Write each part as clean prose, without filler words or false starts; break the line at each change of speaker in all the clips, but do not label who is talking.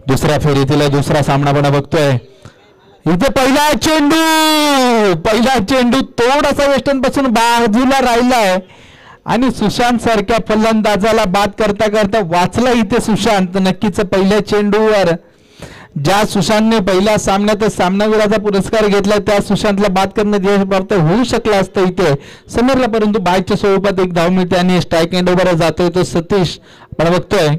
दुसऱ्या फेरीतील दुसरा सामना आपण बघतोय. इथे पहिला चेंडू थोडासा वेस्टर्न पासून बाजूला राहिलाय आणि सुशांत सारख्या फलंदाजाला बाद करता करता वाचला इथे सुशांत. नक्कीच पहिल्या चेंडूवर ज्या सुशांतने पहिल्या सामन्यात सामनावीराचा पुरस्कार घेतला त्या सुशांतला बाद करणं यशप्राप्त होऊ शकलं असतं इथे समीरला, परंतु बायच्या स्वरूपात एक धाव मिळते आणि स्ट्राईक एंड ओव्हर जातोय तो सतीश आपण बघतोय.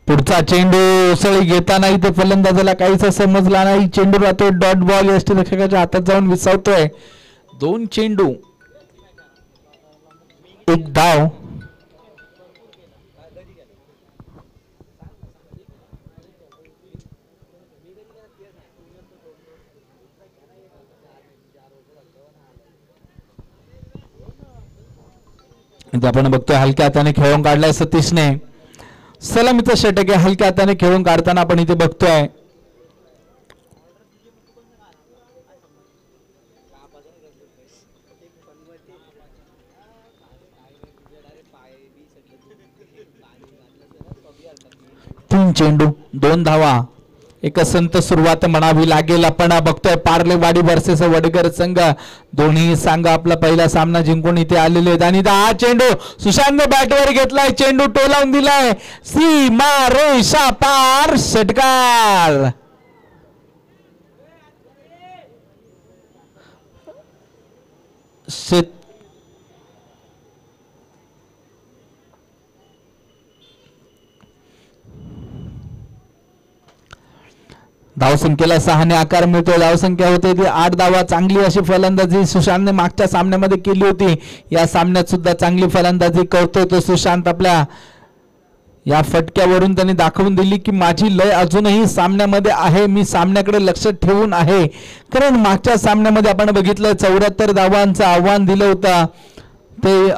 पुढचा चेंडू उसळी घेताना इथे फलंदाजाला काहीच समजला नाही. चेंडू राहतोय डॉट बॉल यष्टीरक्षकाच्या हातात जाऊन विसावतोय. 2 चेंडू 1 धाव. इथे आपण बघतोय हलक्या हाताने खेळून काढलाय सतीशने. सलामीचा षटक आहे हलक्या हाताने खेळून काढताना आपण इथे बघतोय. तीन चेंडू 2 धावा. एक संत सुरुवात म्हणावी लागेल. आपण बघतोय पार्लेवाडी वर्सेस वडगर संघ. दोन्ही संघ आपला पहिला सामना जिंकून इथे आलेले आहेत आणि 10 चेंडू सुशांतने बॅटवर घेतलाय. चेंडू टोलावून दिलाय सीमा रेषा पार. षटकार धावसंख्येला 6 ने आकार मिळतो. धावसंख्या होते ती 8 धावा. चांगली अशी फलंदाजी सुशांतने मागच्या सामन्यामध्ये केली होती. या सामन्यात सुद्धा चांगली फलंदाजी करतोय तो सुशांत. आपल्या या फटक्यावरून त्यांनी दाखवून दिली की माझी लय अजूनही सामन्यामध्ये आहे. मी सामन्याकडे लक्ष ठेवून आहे. कारण मागच्या सामन्यामध्ये आपण बघितलं 74 धावांचं आव्हान दिलं होतं. ते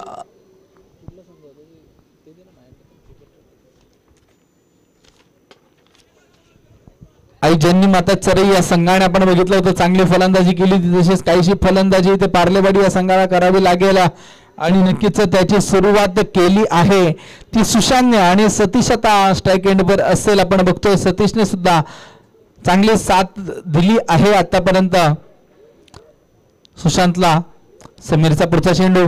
आई जन्नी माता चरई या संघाने आपण बघितलं होतं चांगली फलंदाजी केली होती. तसेच काहीशी फलंदाजी इथे पार्लेवाडी या संघाला करावी लागेल आणि नक्कीच त्याची सुरुवात केली आहे ती सुशांतने. आणि सतीश आता स्ट्राईक एंडवर असेल. आपण बघतोय सतीशने सुद्धा चांगली साथ दिली आहे आतापर्यंत सुशांतला. समीरचा पुढचा चेंडू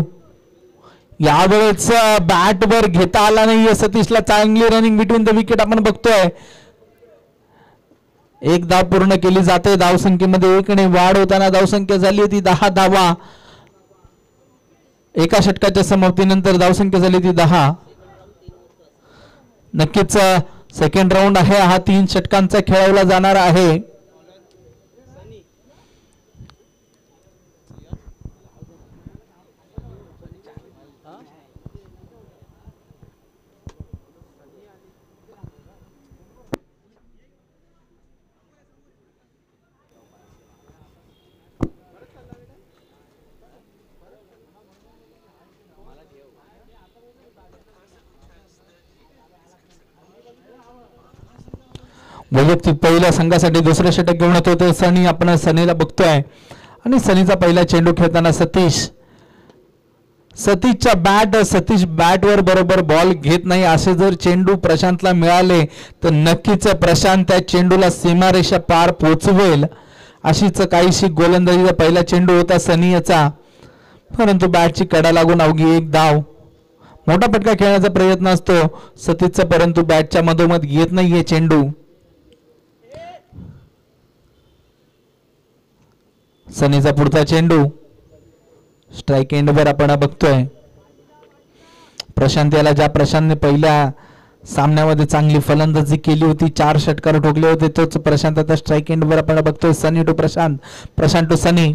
यावेळेस बॅटवर घेता आला नाहीये सतीशला. चांगली रनिंग बिटवीन द विकेट आपण बघतोय. 1 धाव पूर्ण केली जाते. धावसंख्येमध्ये 1 ने वाढ होताना धावसंख्या झाली होती 10 धावा. एका षटकाच्या समाप्तीनंतर धावसंख्या झाली ती 10. नक्कीच सेकंड राऊंड आहे हा. 3 षटकांचा खेळवला जाणार आहे. वैयक्तिक पहिल्या संघासाठी दुसरे षटक घेऊन येत होते सनी. आपण सनीला बघतोय आणि सनीचा पहिला चेंडू खेळताना सतीश बॅटवर बरोबर बॉल घेत नाही. असे जर चेंडू प्रशांतला मिळाले तर नक्कीच प्रशांत त्या चेंडूला सीमारेषा पार पोहोचवेल. अशीच काहीशी गोलंदाजीचा पहिला चेंडू होता सनी याचा, परंतु बॅटची कडा लागून अवघी 1 धाव. मोठा फटका खेळण्याचा प्रयत्न असतो सतीशचा, परंतु बॅटच्या मधोमध येत नाहीये चेंडू. सनीचा पुढचा चेंडू स्ट्राईक एंडवर आपण बघतोय. प्रशांत याला ज्या प्रशांतने पहिल्या सामन्यामध्ये चांगली फलंदाजी केली होती, 4 षटकार ठोकले होते, तोच प्रशांत आता स्ट्राईक एंडवर आपण बघतोय. सनी टू प्रशांत, प्रशांत टू सनी.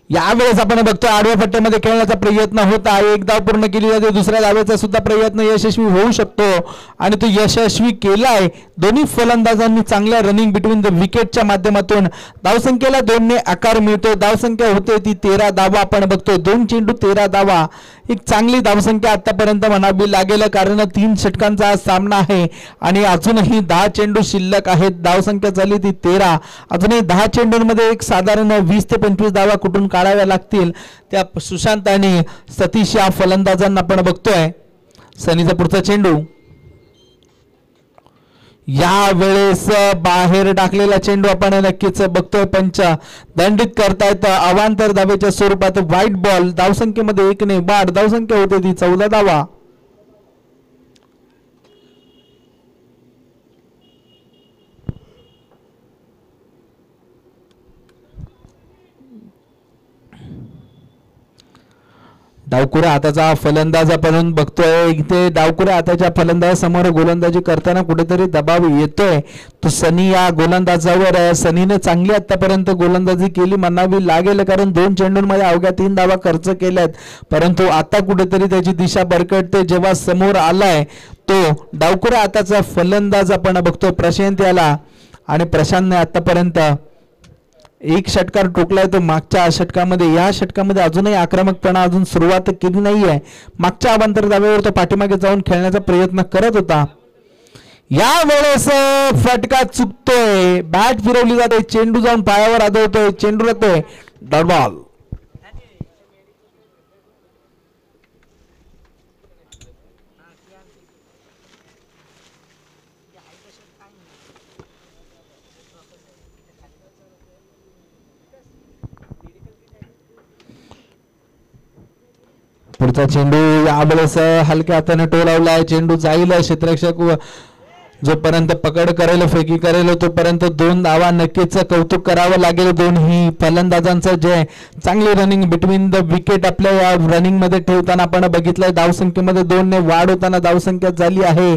यावेळेस आपण बघतोय आडव्या पट्ट्यामध्ये खेळण्याचा प्रयत्न होता. 1 धाव पूर्ण केली जाते. दुसऱ्या धावेचा सुद्धा प्रयत्न यशस्वी होऊ शकतो आणि तो यशस्वी केलाय. दोन्ही फलंदाजांनी चांगल्या रनिंग बिटवीन द विकेटच्या माध्यमातून धावसंख्येला 2 ने आकार मिळतो. धावसंख्या होते ती 13 धावा आपण बघतोय. 2 चेंडू 13 धावा, एक चांगली धावसंख्या आतापर्यंत म्हणावी लागेल, कारण 3 षटकांचा हा सामना आहे आणि अजूनही 10 चेंडू शिल्लक आहेत. धावसंख्या झाली ती 13. अजूनही 10 चेंडूंमध्ये एक साधारण 20 ते 25 धावा कुठून काढाव्या लागतील त्या सुशांत आणि सतीश या फलंदाजांना आपण बघतोय. सनीचा पुढचा चेंडू या वेळेस बाहेर टाकलेला चेंडू आपण नक्कीच बघतोय. पंच दंडित करतायत अवांतर धावेच्या स्वरूपात. White ball. धावसंख्येमध्ये 1 ने बाद. धावसंख्या होते ती 14 धावा. डावकुऱ्या हाताचा फलंदाज आपण बघतोय. इथे डावकुऱ्या हाताच्या फलंदाजासमोर गोलंदाजी करताना कुठेतरी दबाव येतोय. तो सनी या गोलंदाजावर आहे. सनीने चांगली आतापर्यंत गोलंदाजी केली म्हणावी लागेल, कारण 2 चेंडूंमध्ये अवघ्या 3 धावा खर्च केल्यात. परंतु आता कुठेतरी त्याची दिशा भरकटते जेव्हा समोर आलाय तो डावकुऱ्या हाताचा फलंदाज आपण बघतोय प्रशांत याला. आणि प्रशांतने आतापर्यंत 1 षटकार ठोकलाय. तो मागच्या षटकामध्ये या षटकामध्ये अजूनही आक्रमकपणा अजून सुरुवात केली नाहीये. मागच्या अवांतर धावेवर तो पाठीमागे जाऊन खेळण्याचा प्रयत्न करत होता. या वेळेस फटका चुकतोय. बॅट फिरवली जाते. चेंडू जाऊन पायावर आदळतोय. चेंडू राहतोय डॉट बॉल. पुढचा चेंडू यावेळेस हलक्या हाताने टोलावलाय. चेंडू जाईल. क्षेत्ररक्षक जोपर्यंत पकड करेल, फेकी करेल, तोपर्यंत 2 धावा नक्कीच कौतुक करावं लागेल. दोन्ही फलंदाजांचं जे चांगली रनिंग बिटवीन द विकेट आपल्या या रनिंग मध्ये ठेवताना आपण बघितलंय. धावसंख्येमध्ये 2 ने वाढ होताना धावसंख्या झाली आहे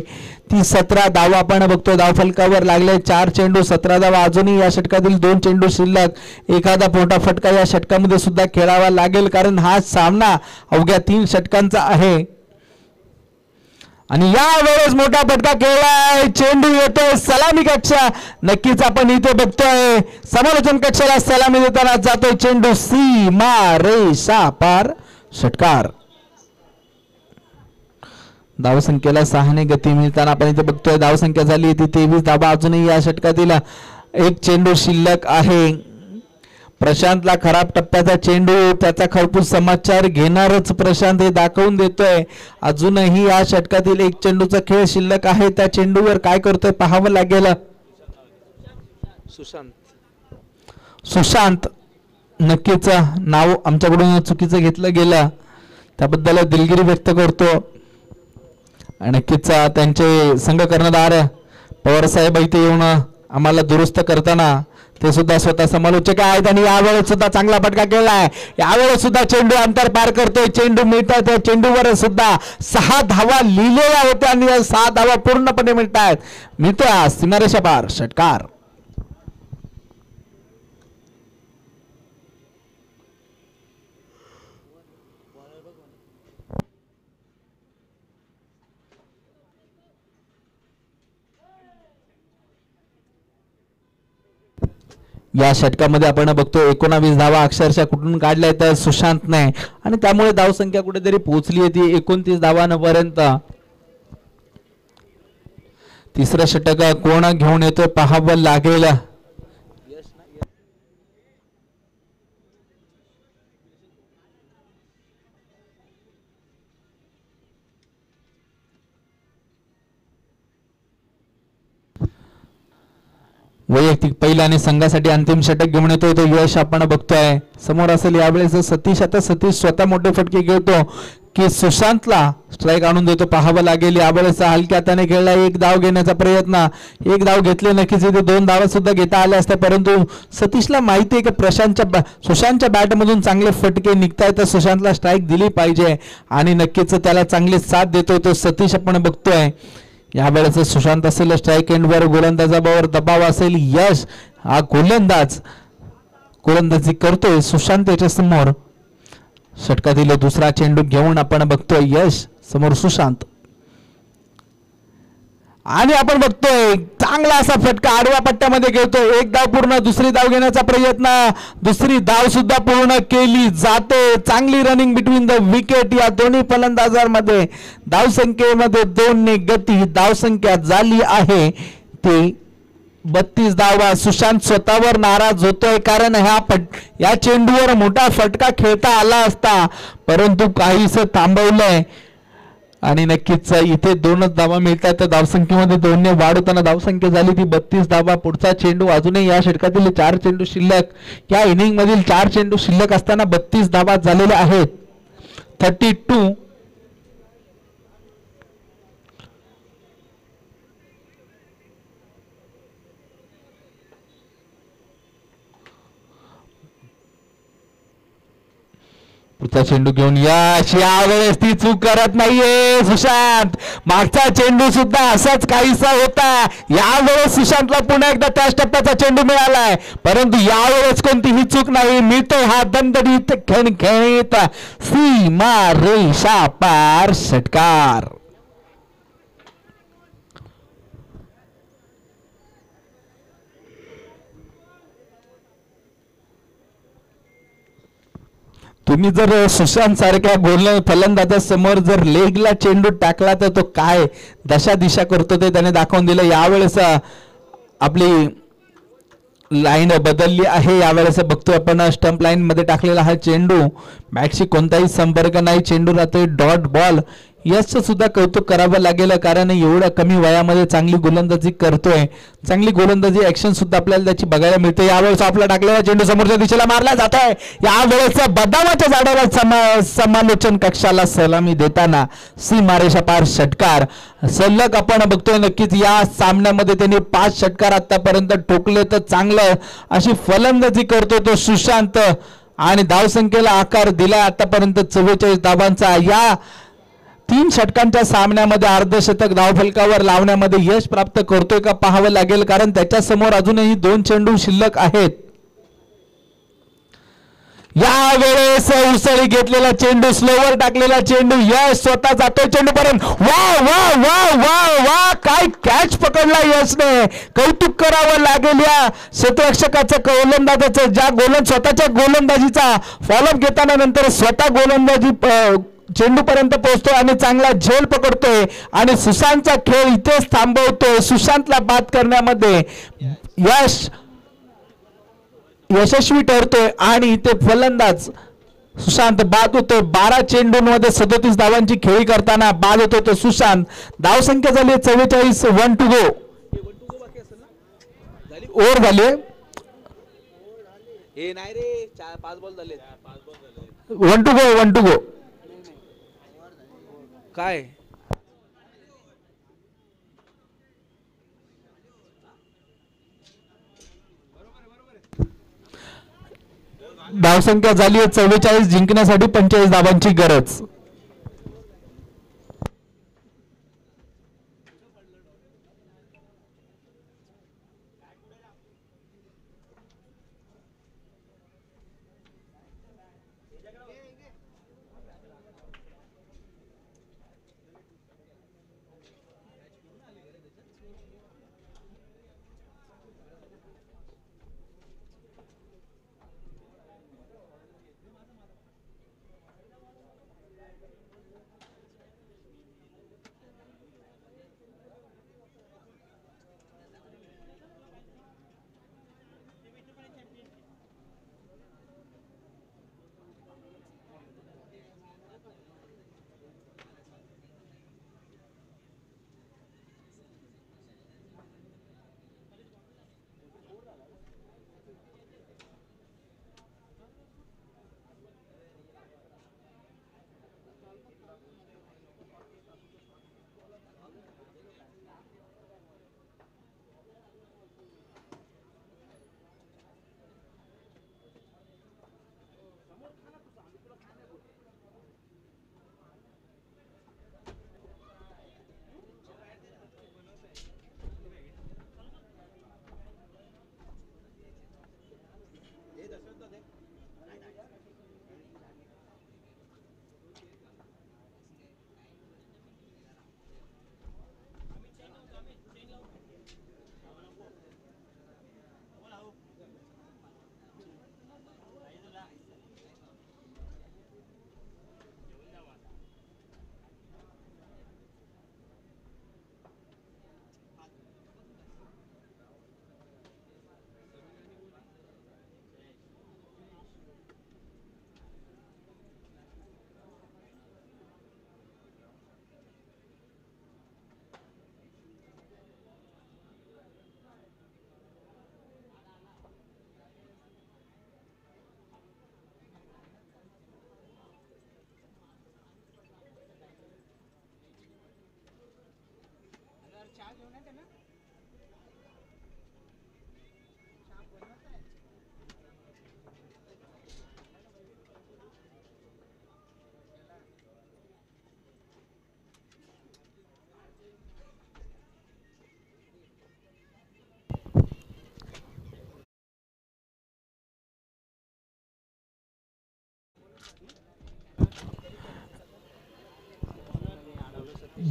ती 17 धावा आपण बघतोय. धावफलकावर लागले 4 चेंडू 17 धावा. अजूनही या षटकातील 2 चेंडू शिल्लक. एखादा मोठा फटका या षटकामध्ये सुद्धा खेळावा लागेल, कारण हा सामना अवघ्या 3 षटकांचा आहे. आणि या वेळेस मोठा फटका खेळलाय. चेंडू येतोय सलामी कक्षा. नक्कीच आपण इथे बघतोय समालोचन कक्षाला सलामी देताना जातोय चेंडू सीमा रेषा पार. षटकार. धावसंख्येला 6 ने गती मिळताना आपण इथे बघतोय. धावसंख्या झाली ती 23 धावा. अजूनही या षटकातील 1 चेंडू शिल्लक आहे. प्रशांतला खराब टप्प्याचा चेंडू, त्याचा खरपूस समाचार घेणारच प्रशांत हे दाखवून देतोय. अजूनही या षटकातील 1 चेंडूचा खेळ शिल्लक आहे. त्या चेंडूवर काय करतोय पाहावं लागेल. सुशांत नक्कीच नाव आमच्याकडून चुकीचं घेतलं गेलं, त्याबद्दल दिलगिरी व्यक्त करतो. नक्कीच त्यांचे संघ कर्णधार पवार साहेब इथे येऊन आम्हाला दुरुस्त करताना ते सुद्धा स्वतः समालोचक आहेत. आणि यावेळेस सुद्धा चांगला फटका खेळलाय. यावेळेस सुद्धा चेंडू अंतर पार करतोय. चेंडू मिळतात. त्या चेंडूवर सुद्धा 6 धावा लिहिलेल्या होत्या आणि 6 धावा पूर्णपणे मिळतात. मिळतोय सीमारेषा पार. षटकार. या षटकामध्ये आपण बघतो 19 धावा अक्षरशः कुठून काढल्या तर सुशांतने, आणि त्यामुळे धावसंख्या कुठेतरी पोहोचली होती 29 धावांपर्यंत. तिसरं षटक कोण घेऊन येतोय पाहावं लागेल. वैयक्तिक पहिला आणि संघासाठी अंतिम षटक घेऊन येतोय तो यश आपण बघतोय. समोर असेल यावेळेस सतीश. आता सतीश स्वतः मोठे फटके घेतो की सुशांतला स्ट्राईक आणून देतो पाहावं लागेल. यावेळेस हलक्या हाताने खेळला. 1 धाव घेण्याचा प्रयत्न. 1 धाव घेतले नक्कीच इथे 2 धावा सुद्धा घेता आल्या असत्या, परंतु सतीशला माहिती आहे की सुशांतच्या बॅटमधून चांगले फटके निघताय तर सुशांतला स्ट्राईक दिली पाहिजे, आणि नक्कीच त्याला चांगली साथ देतोय तो सतीश आपण बघतोय. यावेळेस सुशांत असेल स्ट्राईक एंडवर. गोलंदाजावर दबाव असेल. यश हा गोलंदाजी करतोय. सुशांत याच्या समोर. षटकातील दुसरा चेंडू घेऊन आपण बघतोय यश समोर सुशांत, आणि आपण बघतोय चांगला असा फटका आडव्या पट्ट्यामध्ये खेळतोय. 1 धाव पूर्ण. दुसरी धाव घेण्याचा प्रयत्न. दुसरी धाव सुद्धा पूर्ण केली जाते. चांगली रनिंग बिटवीन द विकेट या दोन्ही फलंदाजांमध्ये. धावसंख्येमध्ये 2 ने गती. धावसंख्या झाली आहे ती 32 धावा. सुशांत स्वतःवर नाराज होतोय कारण या चेंडूवर मोठा फटका खेळता आला असता, परंतु काहीस थांबवलंय आणि नक्कीच इथे 2च धावा मिळतात. तर धावसंख्येमध्ये 2ने वाढ होताना धावसंख्या झाली ती 32 धावा. पुढचा चेंडू अजूनही या षटकातील 4 चेंडू शिल्लक, या इनिंग मधील 4 चेंडू शिल्लक असताना 32 धावा झालेल्या आहेत. 32. पुढचा चेंडू घेऊन यावेळेस ती चूक करत नाहीये सुशांत. मागचा चेंडू सुद्धा असाच काहीसा होता. यावेळेस सुशांतला पुन्हा एकदा त्याच टप्प्याचा चेंडू मिळालाय, परंतु यावेळेस कोणतीही चूक नाही. मिळतोय हा दणदणीत खणखणीत सीमा रेषा पार षटकार. तुम्ही जर सुशांत सारख्या फलंदाजा समोर जर लेगला चेंडू टाकला तर तो काय दशा दिशा करतो ते त्याने दाखवून दिलं. यावेळेस आपली लाईन बदलली आहे. यावेळेस बघतोय आपण स्टंप लाईन मध्ये टाकलेला हा चेंडू, बॅटशी कोणताही संपर्क नाही, चेंडू राहतोय डॉट बॉल. यशचं सुद्धा कौतुक करावं लागेल कारण एवढ्या कमी वयामध्ये चांगली गोलंदाजी करतोय. चांगली गोलंदाजी ऍक्शन सुद्धा आपल्याला त्याची बघायला मिळते. यावेळेस आपला टाकलेला चेंडू समोरच्या दिशेला मारला जात आहे. यावेळेस बदामाच्या झाडाला समालोचन कक्षाला सलामी देताना सीमारेषा पार षटकार. सलग आपण बघतोय नक्कीच या सामन्यामध्ये त्यांनी 5 षटकार आतापर्यंत ठोकले. तर चांगलं अशी फलंदाजी करतो तो सुशांत आणि धावसंख्येला आकार दिला आतापर्यंत 44 धावांचा. या 3 षटकांच्या सामन्यामध्ये अर्धशतक धावफलकावर लावण्यामध्ये यश प्राप्त करतोय का पाहावं लागेल, कारण त्याच्या समोर अजूनही 2 चेंडू शिल्लक आहेत. यावेळेस उसळी घेतलेला चेंडू, स्लोवर टाकलेला चेंडू, यश स्वतः जातोय चेंडू पर्यंत. वा वा वा वा वा, काय कॅच पकडला यशने. कौतुक करावं लागेल या क्षेत्ररक्षकाचं, गोलंदाजाचं, ज्या स्वतःच्या गोलंदाजीचा फॉलोअप घेताना नंतर स्वतः गोलंदाजी चेंडू पर्यंत पोहोचतोय आणि चांगला झेल पकडतोय आणि सुशांतचा खेळ इथेच थांबवतोय. सुशांतला बाद करण्यामध्ये यशस्वी ठरतोय आणि इथे फलंदाज सुशांत बाद होतोय. 12 चेंडूंमध्ये 37 धावांची खेळी करताना बाद होतोय तो सुशांत. धावसंख्या झाली 44. 1 टू गो. ओव्हर झाली. 1 टू गो. 1 to go. काय धावसंख्या झाली आहे 44. जिंकण्यासाठी 45 धावांची गरज.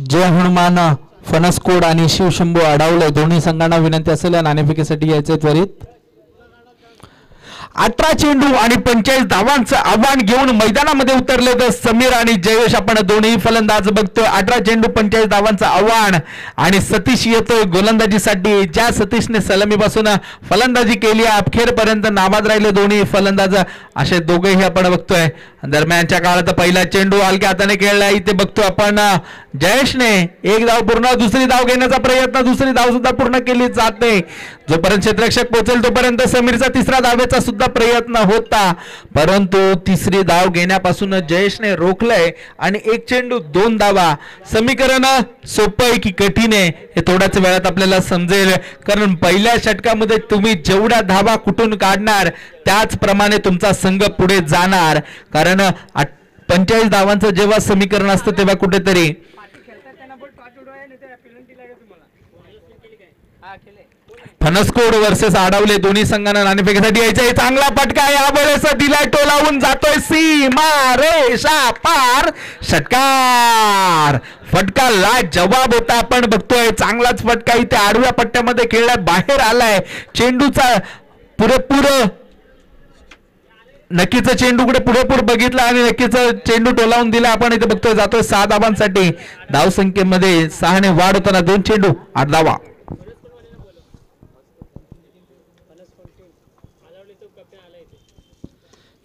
जय हनुमान फणसकोड आणि शिवशंभू अडावले दोन्ही संघांना विनंती असेल या नाणेफेकीसाठी यायचे त्वरित. 18 चेंडू आणि 45 धावांचं आव्हान घेऊन मैदानामध्ये उतरले तर समीर आणि जयेश आपण दोन्ही फलंदाज बघतोय. 18 चेंडू 45 धावांचं आव्हान आणि सतीश येतोय गोलंदाजीसाठी. ज्या सतीशने सलामीपासून फलंदाजी केली अखेरपर्यंत नाबाद राहिले दोन्ही फलंदाज असे दोघेही आपण बघतोय. दरम्यानच्या काळात पहिला चेंडू हलक्या हाताने खेळला इथे बघतोय आपण. जयेशने एक धाव पूर्ण, दुसरी धाव घेण्याचा प्रयत्न, दुसरी धाव सुद्धा पूर्ण केली जाते. जोपर्यंत क्षेत्ररक्षक पोहोचेल तोपर्यंत समीरचा तिसरा धावेचा सुद्धा प्रयत्न होता परंतु तिसरी धाव घेण्यापासून जयेशने रोखलंय आणि एक चेंडू 2 धावा. समीकरण सोपं आहे की कठीण आहे हे थोड्याच वेळात आपल्याला समजेल, कारण पहिल्या षटकामध्ये तुम्ही जेवढ्या धावा कुठून काढणार त्याचप्रमाणे तुमचा संघ पुढे जाणार. कारण 45 धावांचं जेव्हा समीकरण असतं तेव्हा कुठेतरी फणसकोड वर्सेस अडावले दोन्ही संघांना नाणेफेकीसाठी यायचे. चांगला फटका यावेळेस दिलाय टोलावून जातोय सीमा रेषा पार. षटकार फटका ला जवाब होता आपण बघतोय. चांगलाच फटका इथे आडव्या पट्ट्यामध्ये खेळला बाहेर आलाय. चेंडूचा पुरेपूर नक्कीच चेंडूकडे पुरेपूर बघितला आणि नक्कीच चेंडू टोलावून दिला आपण इथे बघतोय. जातोय 6 धावांसाठी. धावसंख्येमध्ये 6 ने वाढ होताना 2 चेंडू 8 धावा.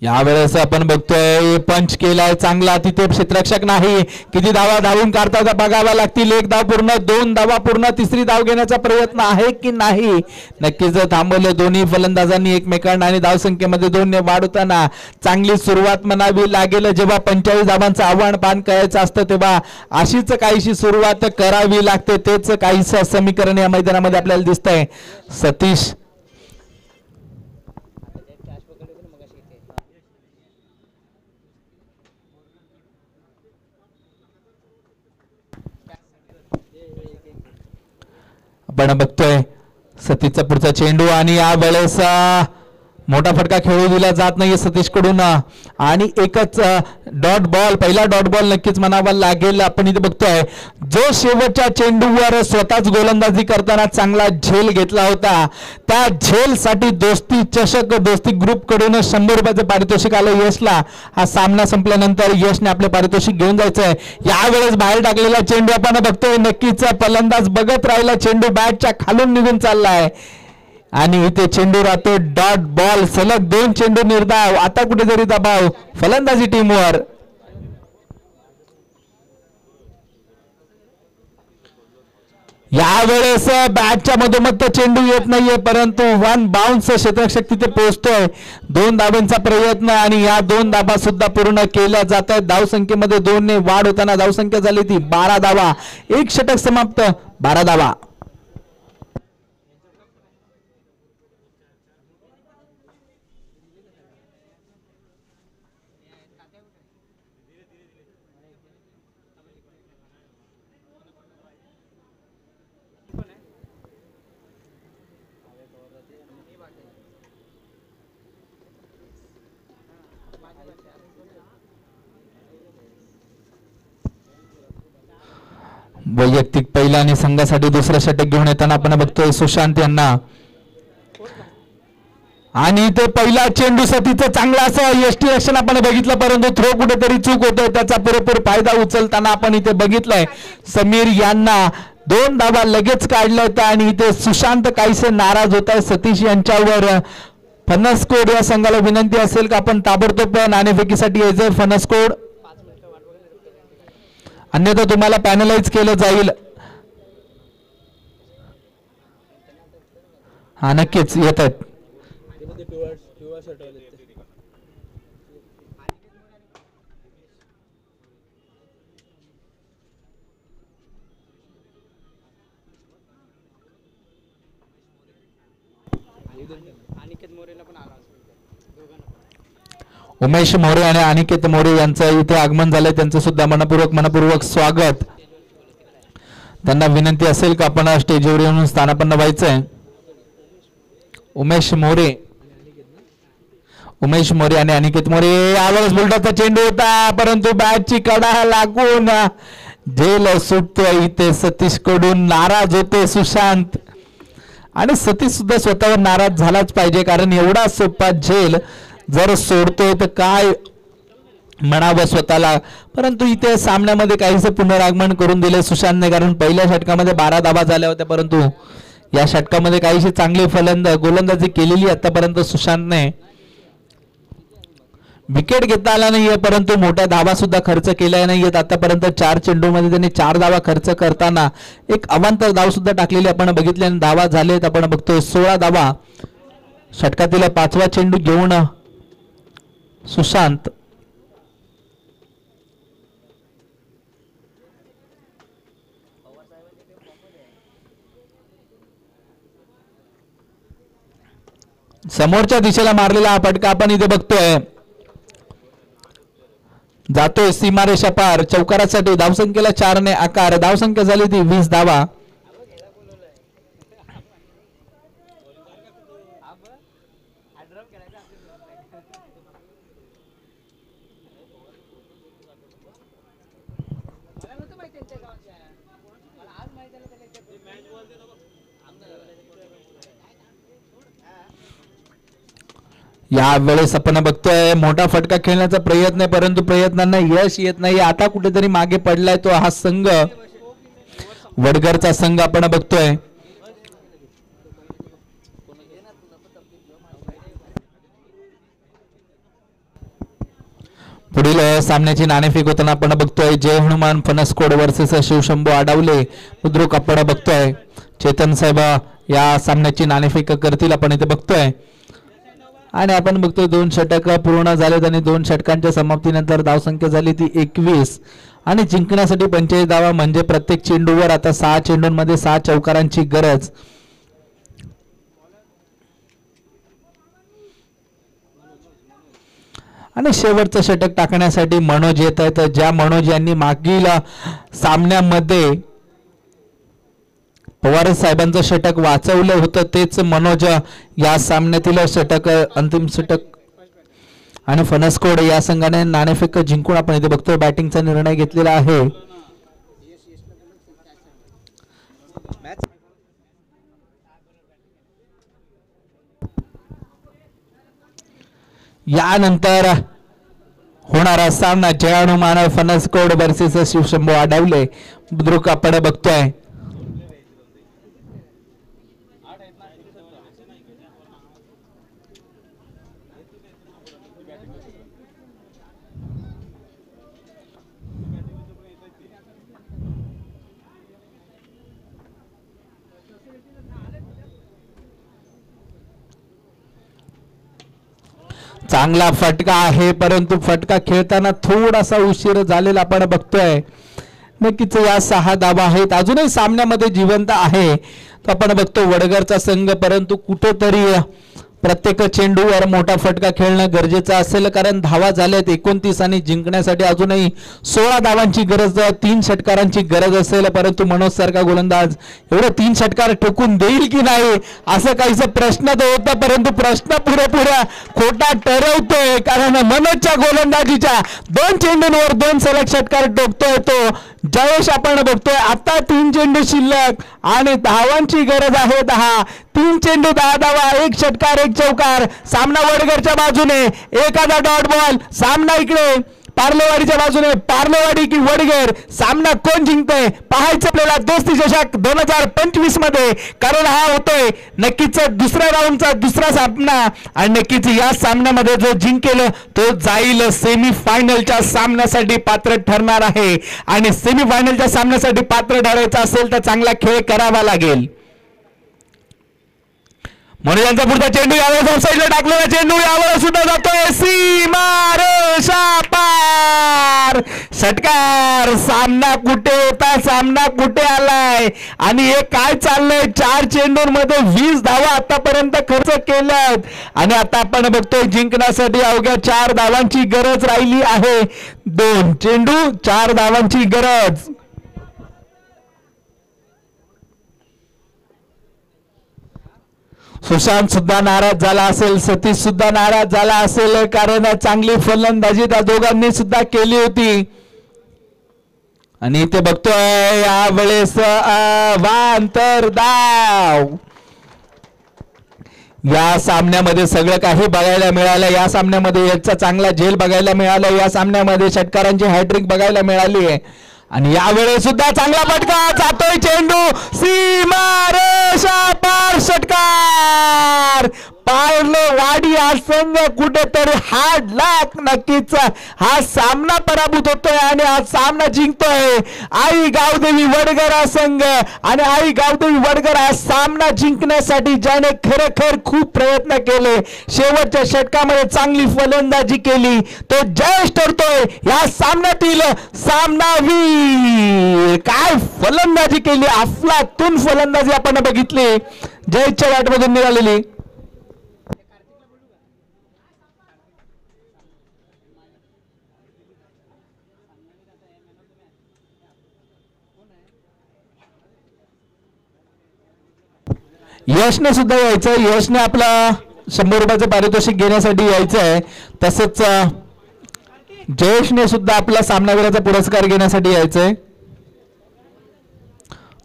यावेळेस आपण बघतोय पंच केलाय चांगला तिथे क्षेत्ररक्षक नाही. किती धावा धावून काढता बघाव्या लागतील. 1 धाव पूर्ण, 2 धावा पूर्ण, तिसरी धाव घेण्याचा प्रयत्न आहे की नाही. नक्कीच थांबवले दोन्ही फलंदाजांनी एकमेकांना आणि धावसंख्येमध्ये 2 ने वाढ होताना चांगली सुरुवात म्हणावी लागेल. जेव्हा 45 धावांचं आव्हान पान करायचं असतं तेव्हा अशीच काहीशी सुरुवात करावी लागते. तेच काहीसं समीकरण या मैदानामध्ये आपल्याला दिसतंय. सतीश आपण बघतोय सतीशचा पुढचा चेंडू आणि या वेळेस मोठा फटका खेळू दिला जात नाहीये सतीश कडून आणि एकच डॉट बॉल. पहिला डॉट बॉल नक्कीच म्हणावा लागेल. आपण इथे बघतोय जो शेवटच्या चेंडूवर स्वतःच गोलंदाजी करताना चांगला झेल घेतला होता त्या झेल साठी दोस्ती चषक दोस्ती ग्रुप कडून 100 रुपयाचं पारितोषिक आलं यशला. हा सामना संपल्यानंतर यशने आपले पारितोषिक घेऊन जायचंय. यावेळेस बाहेर टाकलेला चेंडू आपण बघतोय. नक्कीच फलंदाज बघत राहिला. चेंडू बॅटच्या खालून निघून चाललाय आणि इथे चेंडू राहतो डॉट बॉल. सलग 2 चेंडू निर्धाव. आता कुठेतरी दबाव फलंदाजी टीमवर. यावेळेस बॅटच्या मधोमध चेंडू येत नाहीये परंतु 1 बाउन्स क्षेत्ररक्षक तिथे पोहोचतोय. 2 धावांचा प्रयत्न आणि या 2 धावा सुद्धा पूर्ण केल्या जात आहेत. धावसंख्येमध्ये 2 ने वाढ होताना धावसंख्या झाली ती 12 धावा. 1 षटक समाप्त 12 धावा. वैयक्तिक पहिला आणि संघासाठी दुसरा षटक घेऊन येताना आपण बघतोय सुशांत यांना आणि ते पहिला चेंडू सतीचं चांगला असं यष्टीरक्षण आपण बघितलं परंतु थ्रो कुठेतरी चूक होतोय. त्याचा पुरेपूर फायदा उचलताना आपण इथे बघितलंय समीर यांना 2 धावा लगेच काढल्या होत्या आणि इथे सुशांत काहीसे नाराज होत आहे सतीश यांच्यावर. फणसकोड या संघाला विनंती असेल का आपण ताबडतोब नाणेफेकीसाठी यायचं फणसकोड, अन्यथा तुम्हाला पॅनलाइज केलं जाईल. हा नक्कीच येत आहेत. उमेश मोरे आणि अनिकेत मोरे यांचं इथे आगमन झालंय. त्यांचं सुद्धा मनपूर्वक स्वागत. त्यांना विनंती असेल का आपण स्टेजवर येऊन स्थानापन्न व्हायचंय. उमेश मोरे उमेश मोरे आणि अनिकेत मोरे यावेळेस बुलटॉचा चेंडू होता परंतु बॅटची कडा लागून झेल सुटतोय. इथे सतीश कडून नाराज होते सुशांत आणि सतीश सुद्धा स्वतःवर नाराज झालाच पाहिजे कारण एवढा सोपा झेल जर सोडतोय तर काय म्हणावं स्वतःला. परंतु इथे सामन्यामध्ये काहीसं पुनरागमन करून दिले सुशांतने कारण पहिल्या षटकामध्ये 12 धावा झाल्या होत्या परंतु या षटकामध्ये काहीशी चांगली गोलंदाजी केलेली आतापर्यंत सुशांतने. विकेट घेता आला नाहीये परंतु मोठ्या धावा सुद्धा खर्च केल्या नाहीयेत आतापर्यंत. 4 चेंडूमध्ये त्यांनी 4 धावा खर्च करताना एक अवांतर धाव सुद्धा टाकलेली आपण बघितली आणि धावा झालेत आपण बघतोय 16 धावा. षटकातील 5वा चेंडू घेऊन सुशांत समोरच्या दिशेला मारलेला हा फटका आपण इथे बघतोय जातोय सीमारेषा पार चौकारासाठी. धावसंख्येला 4 ने आकार. धावसंख्या झाली ती 20 धावा. या वेळेस आपण बघतोय मोठा फटका खेळण्याचा प्रयत्न आहे परंतु प्रयत्नांना यश येत नाही. आता कुठेतरी मागे पडलाय तो हा संघ वडगरचा संघ आपण बघतोय. पुढील सामन्याची नाणेफेक होताना आपण बघतोय जय हनुमान फणसकोड वर्सेस शिवशंभू आडावले बुद्रुक आपण बघतोय. चेतन साहेब या सामन्याची नाणेफेक करतील आपण इथे बघतोय आणि आपण बघतोय 2 षटक पूर्ण झालेत आणि 2 षटकांच्या समाप्तीनंतर धावसंख्या झाली ती 21 आणि जिंकण्यासाठी 45 धावा म्हणजे प्रत्येक चेंडूवर आता 6 चेंडूंमध्ये 6 चौकारांची गरज. आणि शेवटचं षटक टाकण्यासाठी मनोज येत आहेत. ज्या मनोज यांनी मागील सामन्यामध्ये पवार साहेबांचं षटक वाचवलं होतं तेच मनोज या सामन्यातील षटक अंतिम षटक आणि फणसकोड या संघाने नाणेफेक जिंकून आपण इथे बघतोय बॅटिंगचा निर्णय घेतलेला आहे. यानंतर होणारा सामना जय हनुमान फणसकोड वर्सेस शिवशंभू आडावले बुद्रुक आपण बघतोय. चांगला फटका आहे परंतु फटका खेळताना थोडासा उशीर झालेला आपण बघतोय. नक्कीच या 6 धावा आहेत अजूनही सामन्यामध्ये जिवंत आहे तो आपण बघतो वडगरचा संघ परंतु कुठेतरी प्रत्येक चेंडूवर मोठा फटका खेळणं गरजेचं असेल कारण धावा झाल्यात 29 आणि जिंकण्यासाठी अजूनही 16 धावांची गरज 3 षटकारांची गरज असेल परंतु मनोज सारखा गोलंदाज एवढं 3 षटकार ठोकून देईल की नाही असं काहीसा प्रश्न तर होता परंतु प्रश्न पुरेपुरा खोटा ठरवतोय कारण मनोजच्या गोलंदाजीच्या 2 चेंडूंवर 2 सलग षटकार ठोकतोय तो जयेश आपण बघतोय. आता 3 चेंडू शिल्लक आणि धावांची गरज आहे 10. 3 चेंडू 10 धावा 1 षटकार 1 चौकार. सामना वडगरच्या बाजूने एखादा डॉट बॉल. सामना इकडे पार्लेवाडीच्या बाजूने पार्लेवाडी की वडगर. सामना कोण जिंकतोय पाहायचं आपल्याला दोस्ती चषक 2025 मध्ये कारण हा होतोय नक्कीच दुसऱ्या राऊंडचा दुसरा सामना आणि नक्कीच या सामन्यामध्ये जो जिंकेल तो जाईल सेमीफायनलच्या सामन्यासाठी पात्र ठरणार आहे आणि सेमीफायनलच्या सामन्यासाठी पात्र ठरायचं असेल तर चांगला खेळ करावा लागेल. म्हणून यांचा पुढचा चेंडू यावेळेस ऑफसाईडला टाकलेला चेंडू यावेळेस सुद्धा जातोय सीमारेषा पार. षटकार. सामना कुठे होता सामना कुठे आलाय आणि हे काय चाललंय 4 चेंडूंमध्ये 20 धावा आतापर्यंत खर्च केल्यात आणि आता आपण बघतोय जिंकण्यासाठी अवघ्या 4 धावांची गरज राहिली आहे. 2 चेंडू 4 धावांची गरज. सुशांत सुद्धा नाराज झाला असेल, सतीश सुद्धा नाराज झाला असेल, कारण चांगली फलंदाजी त्या दोघांनी सुद्धा केली होती. आणि ते बघतोय यावेळेस वांतर धाव. या सामन्यामध्ये सगळं काही बघायला मिळालं. या सामन्यामध्ये याचा चांगला झेल बघायला मिळाला. या सामन्यामध्ये षटकारांची हॅट्रिक बघायला मिळाली आहे. आणि यावेळेस सुद्धा चांगला फटका जातोय, चेंडू सीमारेषा पार, षटकार. पाहिलं वाडी हा संघ कुठेतरी हाडला. नक्कीच हा सामना पराभूत होतोय आणि हा सामना जिंकतोय आई गावदेवी वडगर हा संघ. आणि आई गावदेवी वडगर हा सामना जिंकण्यासाठी ज्याने खरोखर खूप प्रयत्न केले, शेवटच्या षटकामध्ये चांगली फलंदाजी केली, तो जयेश ठरतोय या सामन्यातील सामनावीर. काय फलंदाजी केली, अफलातून फलंदाजी आपण बघितली जयेशच्या बॅटमधून निघालेली. यशने सुद्धा यायचं, यशने आपला 100 रुपयाचं पारितोषिक घेण्यासाठी यायचं आहे. तसंच जयेशने सुद्धा आपला सामनावीराचा पुरस्कार घेण्यासाठी यायचंय.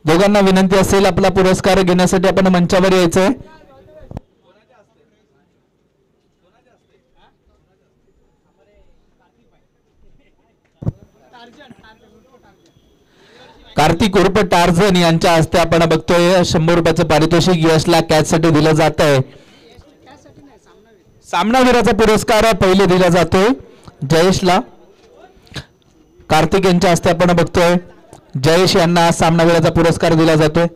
दोघांना विनंती असेल आपला पुरस्कार घेण्यासाठी आपण मंचावर यायचंय. कार्तिक उर्फ टार्झन यांच्या हस्ते आपण बघतोय 100 रुपयाचं पारितोषिक यशला कॅचसाठी दिलं जात आहे. सामनावीराचा पुरस्कार पहिले दिला जातोय जयेशला. कार्तिक यांच्या हस्ते आपण बघतोय जयेश यांना सामनावीराचा पुरस्कार दिला जातोय.